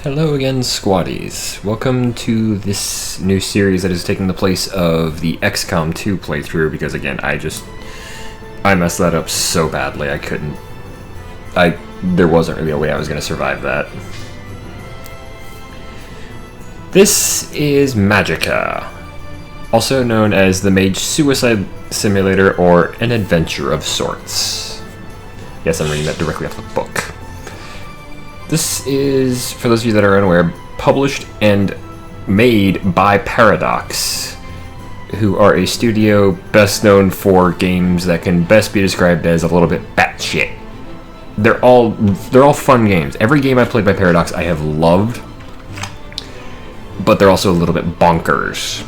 Hello again, squatties. Welcome to this new series that is taking the place of the XCOM 2 playthrough, because again, I messed that up so badly, there wasn't really a way I was going to survive that. This is Magica, also known as the Mage Suicide Simulator or an adventure of sorts. Yes, I'm reading that directly off the book. This is, for those of you that are unaware, published and made by Paradox, who are a studio best known for games that can best be described as a little bit batshit. They're all fun games. Every game I've played by Paradox I have loved, but they're also a little bit bonkers.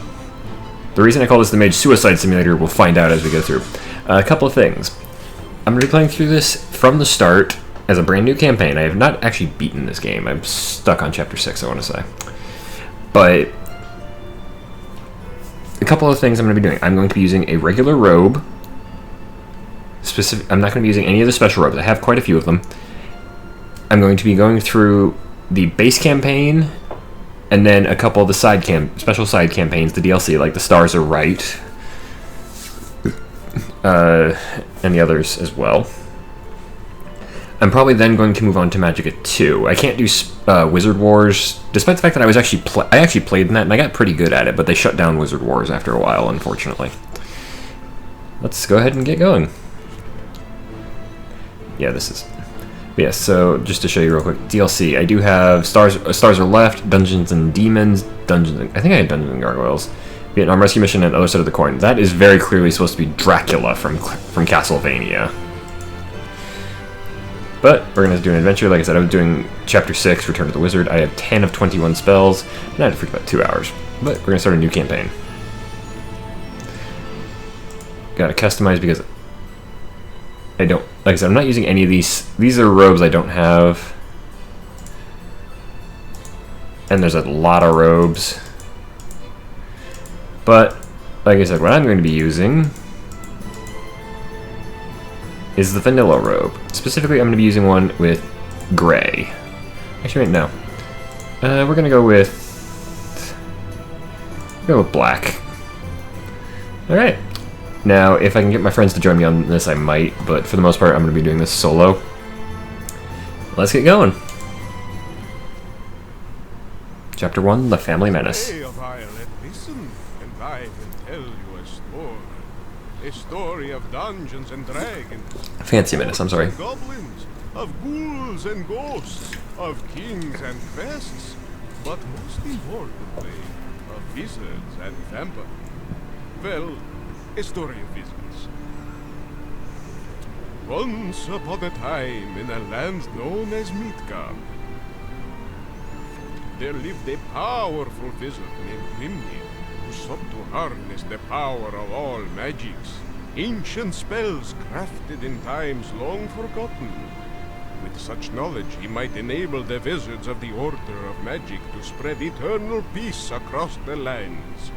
The reason I call this the Mage Suicide Simulator, we'll find out as we go through. A couple of things. I'm going to be playing through this from the start as a brand new campaign. I have not actually beaten this game. I'm stuck on chapter 6, I want to say. But a couple of things I'm going to be doing. I'm going to be using a regular robe. I'm not going to be using any of the special robes. I have quite a few of them. I'm going to be going through the base campaign and then a couple of the special side campaigns, the DLC, like the Stars Are Right, and the others as well. I'm probably then going to move on to Magica 2. I can't do Wizard Wars, despite the fact that I actually played in that and I got pretty good at it, but they shut down Wizard Wars after a while, unfortunately. Let's go ahead and get going. Yeah, so just to show you real quick, DLC. I do have Stars Are Left, Dungeons and Demons, I think I had Dungeons and Gargoyles, Vietnam Rescue Mission, and Other Side of the Coin. That is very clearly supposed to be Dracula from Castlevania. But we're going to do an adventure. Like I said, I was doing Chapter 6, Return to the Wizard. I have 10 of 21 spells, and I had to freak about 2 hours. But we're going to start a new campaign. Got to customize because I don't... Like I said, I'm not using any of these. These are robes I don't have. And there's a lot of robes. But, like I said, what I'm going to be using is the vanilla robe. Specifically, I'm going to be using one with gray. Actually, wait, no. We're going to go with black. Alright. Now, if I can get my friends to join me on this, I might, but for the most part, I'm going to be doing this solo. Let's get going. Chapter 1, The Family Menace. Hey, Violet, listen, and I will tell you a story of dungeons and dragons. Fancy Menace, I'm sorry. Of goblins, of ghouls and ghosts, of kings and quests, but most importantly, of wizards and vampires. Well, a story of wizards. Once upon a time, in a land known as Midgard, there lived a powerful wizard named Grimnir, who sought to harness the power of all magics, ancient spells crafted in times long forgotten. With such knowledge, he might enable the wizards of the Order of Magick to spread eternal peace across the lands.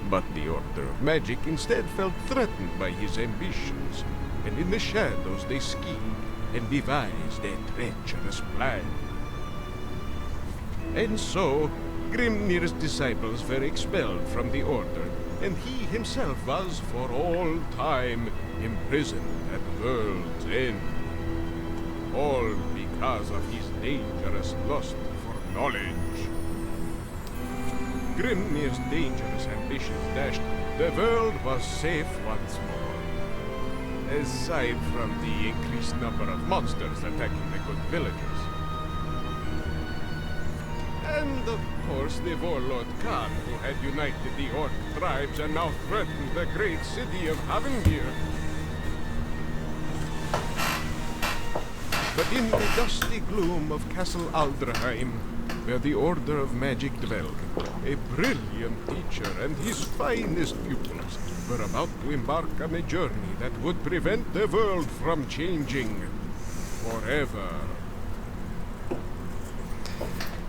But the Order of Magick instead felt threatened by his ambitions, and in the shadows they schemed and devised a treacherous plan. And so, Grimnir's disciples were expelled from the Order, and he himself was, for all time, imprisoned at World's End. All because of his dangerous lust for knowledge. Grimnir's dangerous ambitions dashed, the world was safe once more. Aside from the increased number of monsters attacking the good villagers. And of course the warlord Khan, who had united the Orc tribes and now threatened the great city of Havengir. But in the dusty gloom of Castle Aldraheim, where the Order of Magick dwelled, a brilliant teacher and his finest pupils were about to embark on a journey that would prevent the world from changing forever.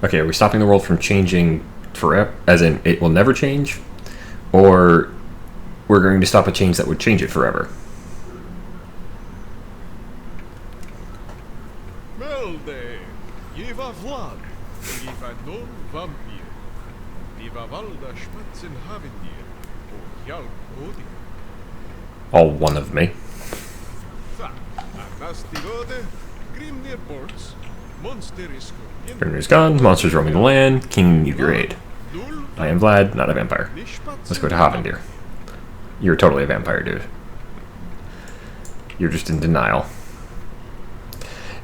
Okay, are we stopping the world from changing forever, as in it will never change? Or we're going to stop a change that would change it forever? Well, give a Vlad, Viva non vampir, Viva valda spatzen havendir, och hjälp Odin. All one of me. Tha, Anastigode, Grimnir Borts, Monster is Grimnir's gone, monsters roaming the land, King need your aid. I am Vlad, not a vampire. Let's go to Havendir. You're totally a vampire, dude. You're just in denial.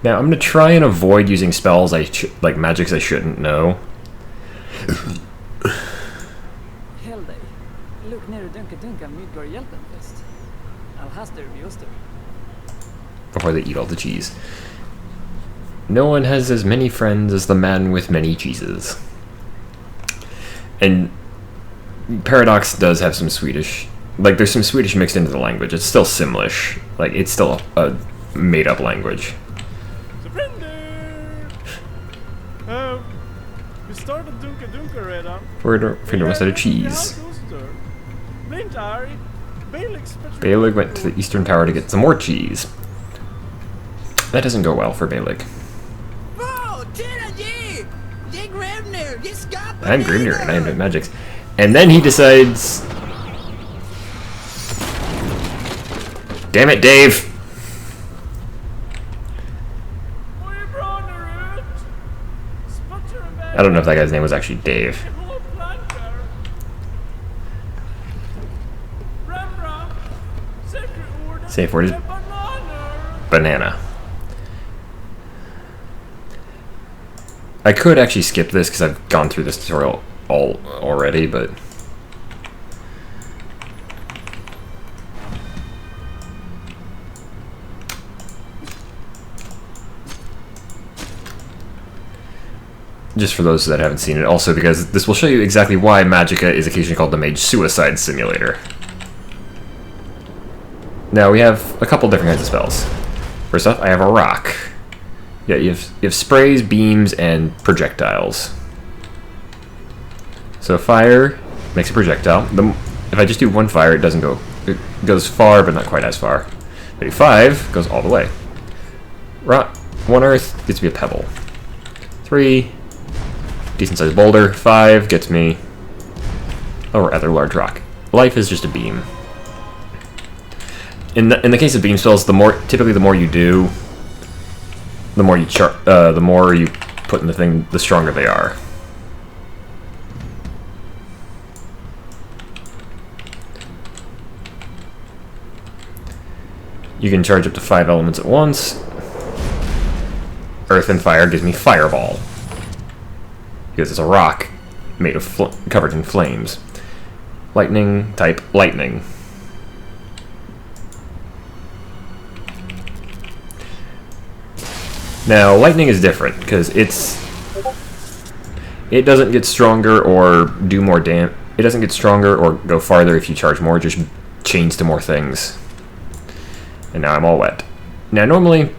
Now, I'm going to try and avoid using spells like magics I shouldn't know. Hell dig. Luk ner och dunka Midgard hjälpen först. Alhaster vid oster. Before they eat all the cheese. No one has as many friends as the man with many cheeses. And Paradox does have some Swedish. Like, there's some Swedish mixed into the language. It's still Simlish. Like, it's still a made-up language. Vi startade dunka redan. Freedom was out of cheese. Baelig went to the Eastern Tower to get some more cheese. That doesn't go well for Baelig. I'm Grimnir and I am doing magics. And then he decides... Damn it, Dave! I don't know if that guy's name was actually Dave. Safe word is banana. I could actually skip this because I've gone through this tutorial already, but... Just for those that haven't seen it, also because this will show you exactly why Magica is occasionally called the Mage Suicide Simulator. Now, we have a couple different kinds of spells. First off, I have a rock. Yeah, you have sprays, beams, and projectiles. So fire makes a projectile. If I just do one fire, it doesn't go... It goes far, but not quite as far. If I do 5, goes all the way. Rock, 1 earth gets me a pebble. 3, decent sized boulder. 5 gets me a rather large rock. Life is just a beam. In the case of beam spells, typically the more you do, the more you put in the thing, the stronger they are. You can charge up to 5 elements at once. Earth and fire gives me fireball, because it's a rock made of covered in flames. Lightning type lightning. Now, lightning is different, because it doesn't get stronger or do more damage. It doesn't get stronger or go farther if you charge more, it just chains to more things. And now I'm all wet. Now, normally,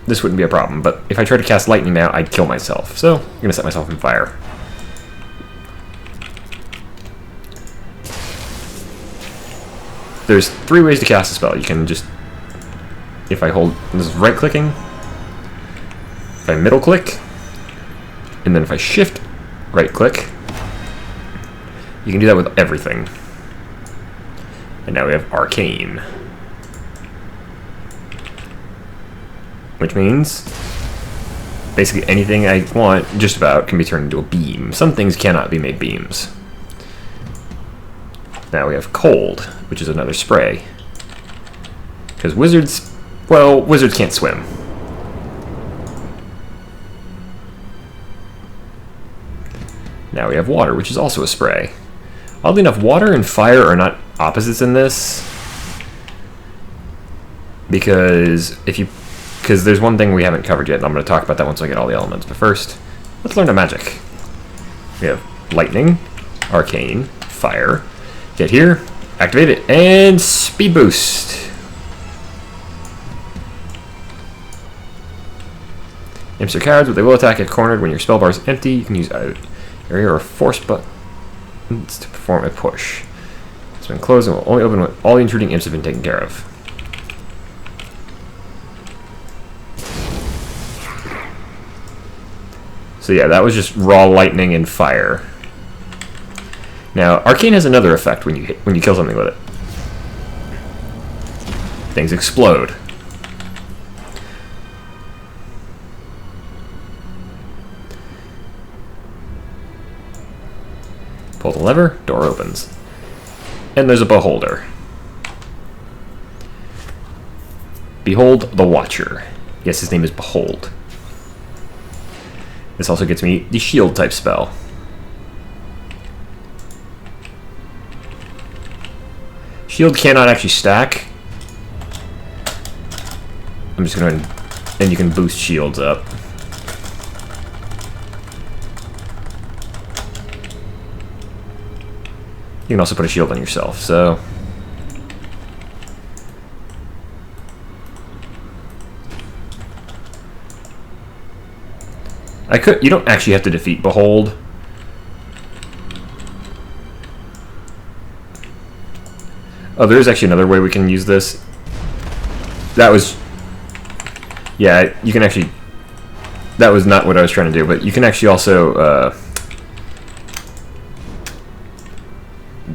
this wouldn't be a problem, but if I try to cast lightning now, I'd kill myself. So, I'm going to set myself on fire. There's 3 ways to cast a spell. You can just... If I hold... This is right-clicking. If I middle click, and then if I shift right click, you can do that with everything. And now we have arcane, which means basically anything I want, just about, can be turned into a beam. Some things cannot be made beams. Now we have cold, which is another spray. Because wizards, well, wizards can't swim. Now we have water, which is also a spray. Oddly enough, water and fire are not opposites in this. Because there's one thing we haven't covered yet, and I'm going to talk about that once I get all the elements. But first, let's learn a magic. We have lightning, arcane, fire. Get here, activate it, and speed boost. Imps are cowards, but they will attack if cornered. When your spell bar is empty, you can use area or force buttons to perform a push. It's been closed and will only open when all the intruding imps have been taken care of. So yeah, that was just raw lightning and fire. Now, arcane has another effect when you kill something with it. Things explode. Pull the lever, door opens. And there's a beholder. Behold the Watcher. Yes, his name is Behold. This also gets me the shield type spell. Shield cannot actually stack. I'm just going to... And you can boost shields up. You can also put a shield on yourself, so... You don't actually have to defeat Behold. Oh, there's actually another way we can use this. That was... Yeah, you can actually... That was not what I was trying to do, but you can actually also...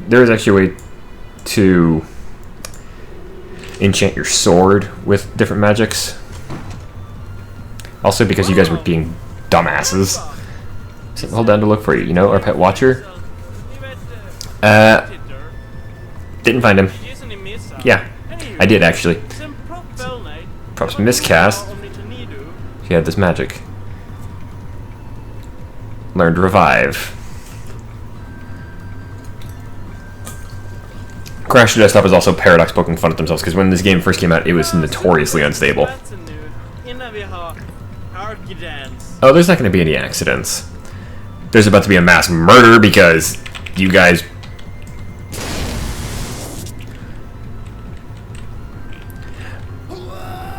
There is actually a way to enchant your sword with different magics. Also, because you guys were being dumbasses. Hold down to look for you. You know, our pet watcher? Didn't find him. Yeah, I did actually. Props miscast. She had this magic. Learned revive. Crash to Desktop is also Paradox poking fun at themselves, because when this game first came out, it was notoriously unstable. Oh, there's not going to be any accidents. There's about to be a mass murder because you guys...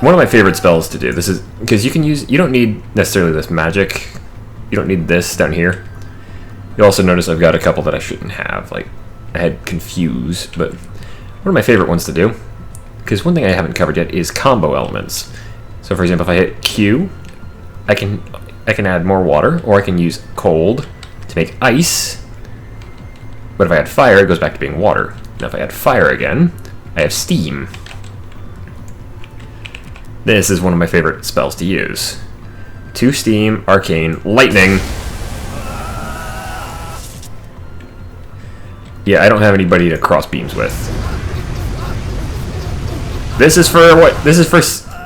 One of my favorite spells to do, this is... Because you can use... You don't need necessarily this magic. You don't need this down here. You'll also notice I've got a couple that I shouldn't have. Like, I had Confuse, but... One of my favorite ones to do, because one thing I haven't covered yet is combo elements. So for example, if I hit Q, I can add more water, or I can use cold to make ice. But if I add fire, it goes back to being water. Now if I add fire again, I have steam. This is one of my favorite spells to use. 2 steam, arcane, lightning. Yeah, I don't have anybody to cross beams with. This is for what? This is for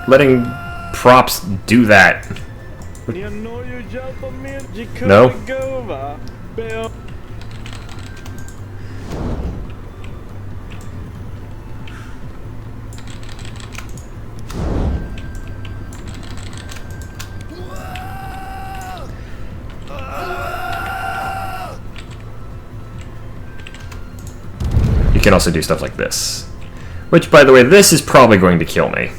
letting props do that. No? You can also do stuff like this. Which, by the way, this is probably going to kill me.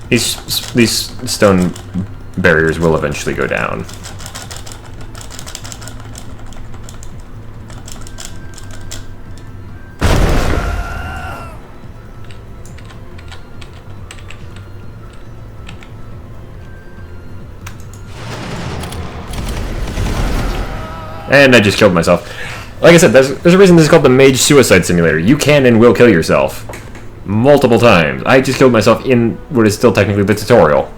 These stone barriers will eventually go down. And I just killed myself. Like I said, there's a reason this is called the Mage Suicide Simulator. You can and will kill yourself. Multiple times. I just killed myself in what is still technically the tutorial.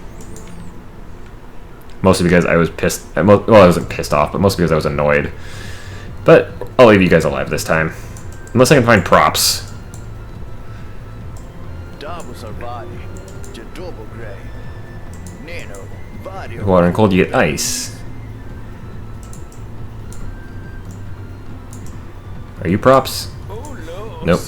Mostly because I was pissed. Well, I wasn't pissed off, but mostly because I was annoyed. But I'll leave you guys alive this time. Unless I can find props. Water and cold, you get ice. Are you props? Nope.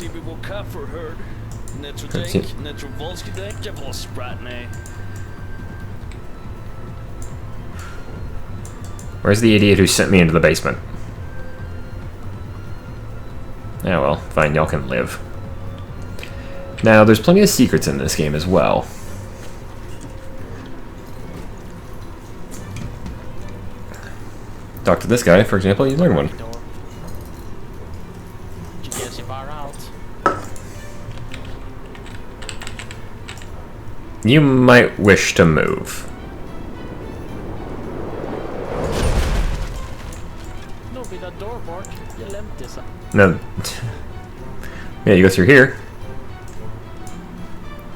Where's the idiot who sent me into the basement? Yeah, well, fine, y'all can live. Now, there's plenty of secrets in this game as well. Talk to this guy, for example, you learn one. You might wish to move. No, vid that door, Bart. Jag lämnade så. No. Yeah, you go through here.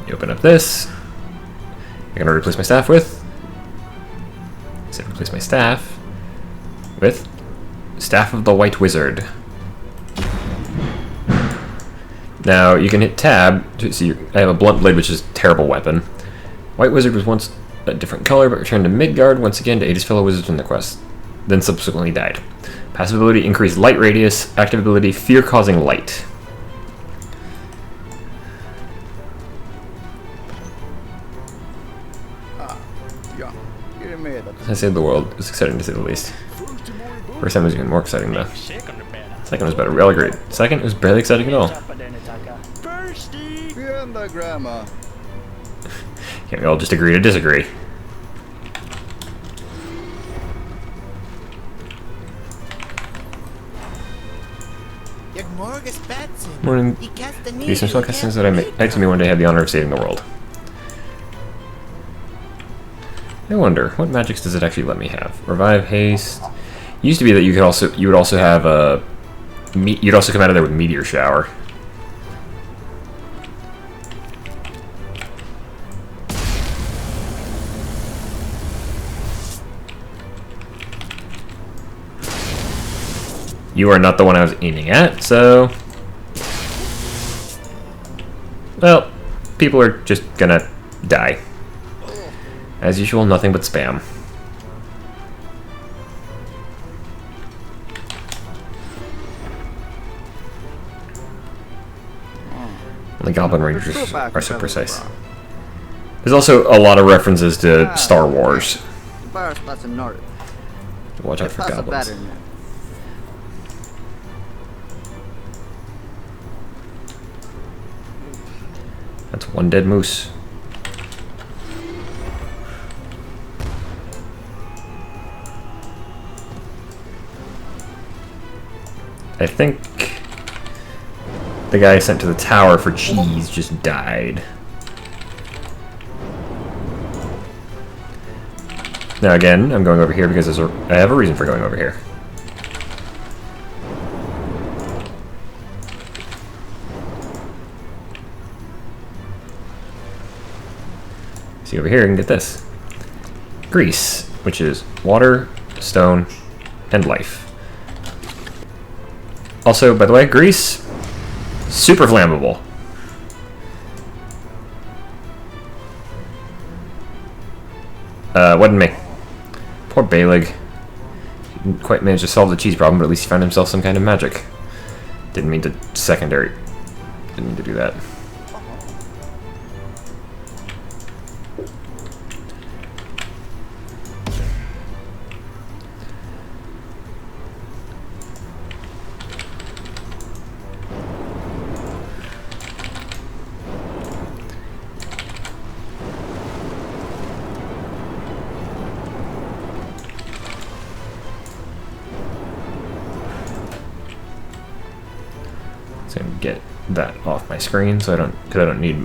You open up this. You're gonna replace my staff with. So replace my staff with Staff of the White Wizard. Now you can hit tab to see. I have a blunt blade, which is a terrible weapon. White Wizard was once a different color, but returned to Midgard once again to aid his fellow wizards in the quest. Then subsequently died. Passive ability: increased light radius. Active ability: fear-causing light. I saved the world. It's exciting to say the least. First time was even more exciting though. Second was better. Really great. Second was barely exciting at all. Can't we all just agree to disagree? Morning. These are spellcastings that I made to me one day had the honor of saving the world. I wonder, what magics does it actually let me have? Revive, haste. It used to be that you would also have a you'd also come out of there with meteor shower. You are not the one I was aiming at, so well, people are just gonna die. As usual, nothing but spam. The Goblin Rangers are so precise. There's also a lot of references to Star Wars. Watch out for goblins. That's one dead moose. I think the guy sent to the tower for cheese just died. Now again, I'm going over here because I have a reason for going over here. See over here, I can get this. Grease, which is water, stone, and life. Also, by the way, grease, super flammable. Wasn't me. Poor Baelig. Didn't quite manage to solve the cheese problem, but at least he found himself some kind of magic. Didn't mean to Didn't mean to do that. Get that off my screen, so I don't need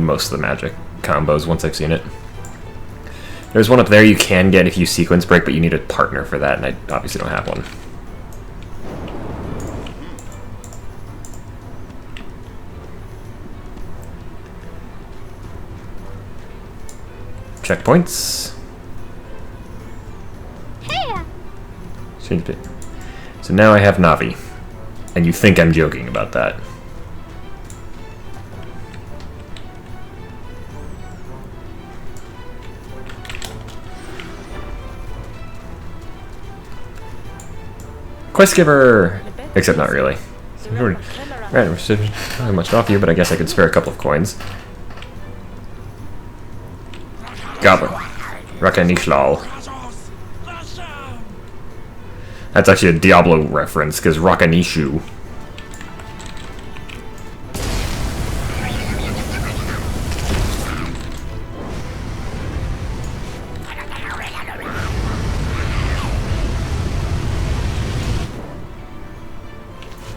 most of the magic combos once I've seen it. There's one up there you can get if you sequence break, but you need a partner for that, and I obviously don't have one. Checkpoints. Change it. So now I have Navi, and you think I'm joking about that. Quest giver! Except not really. Right, we're still not really much off you, but I guess I could spare a couple of coins. Goblin. Rakanishlal. That's actually a Diablo reference, because Rakanishu.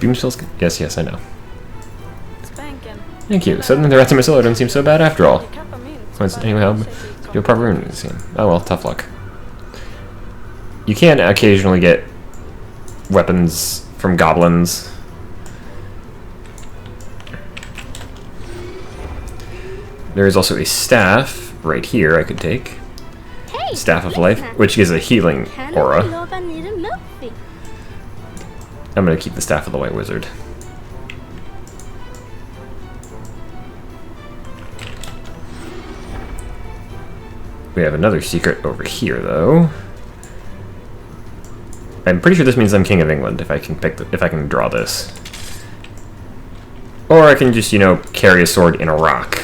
Beam spells? Yes, I know. Thank you. Suddenly the rest of my solar don't seem so bad after all. Anyway, help do a proper rune. Oh well, tough luck. You can occasionally get weapons from goblins. There is also a staff right here I could take. Staff of Life, which gives a healing aura. I'm going to keep the Staff of the White Wizard. We have another secret over here, though. I'm pretty sure this means I'm King of England if I can if I can draw this. Or I can just, you know, carry a sword in a rock.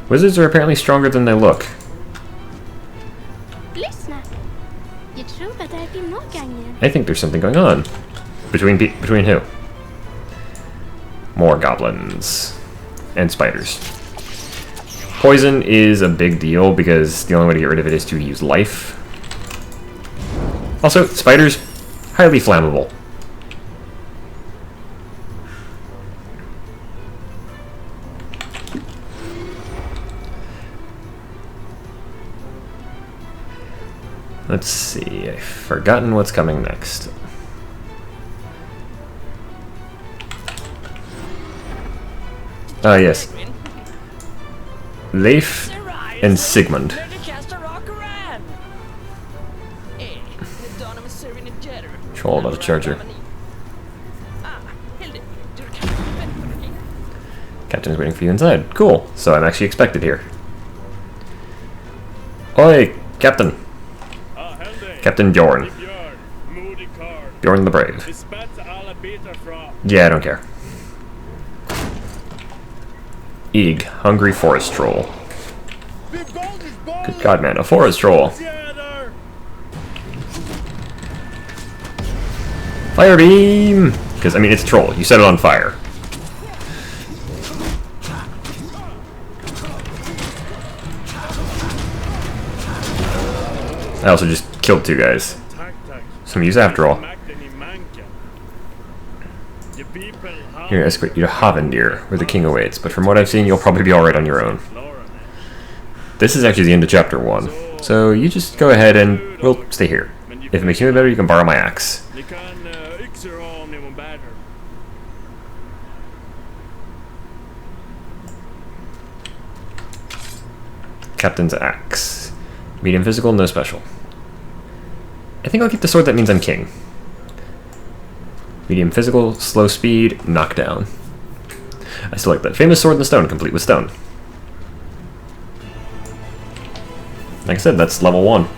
Wizards are apparently stronger than they look. I think there's something going on. Between who? More goblins. And spiders. Poison is a big deal because the only way to get rid of it is to use life. Also, spiders, highly flammable. Let's see, I've forgotten what's coming next. Ah, yes. Leif and Sigmund. Troll about a charger. Captain's waiting for you inside. Cool. So I'm actually expected here. Oi, Captain. Captain Bjorn. Bjorn the Brave. Yeah, I don't care. Eeg, hungry forest troll. Good god, man, a forest troll. Fire beam! Because, I mean, it's a troll. You set it on fire. I also just killed two guys. Some use after all. Here, escort you to Havendir, where the king awaits, but from what I've seen, you'll probably be alright on your own. This is actually the end of chapter 1, so you just go ahead and we'll stay here. If it makes you any better, you can borrow my axe. Captain's axe. Medium physical, no special. I think I'll keep the sword that means I'm king. Medium physical, slow speed, knockdown. I still like that. Famous sword in the stone, complete with stone. Like I said, that's level 1.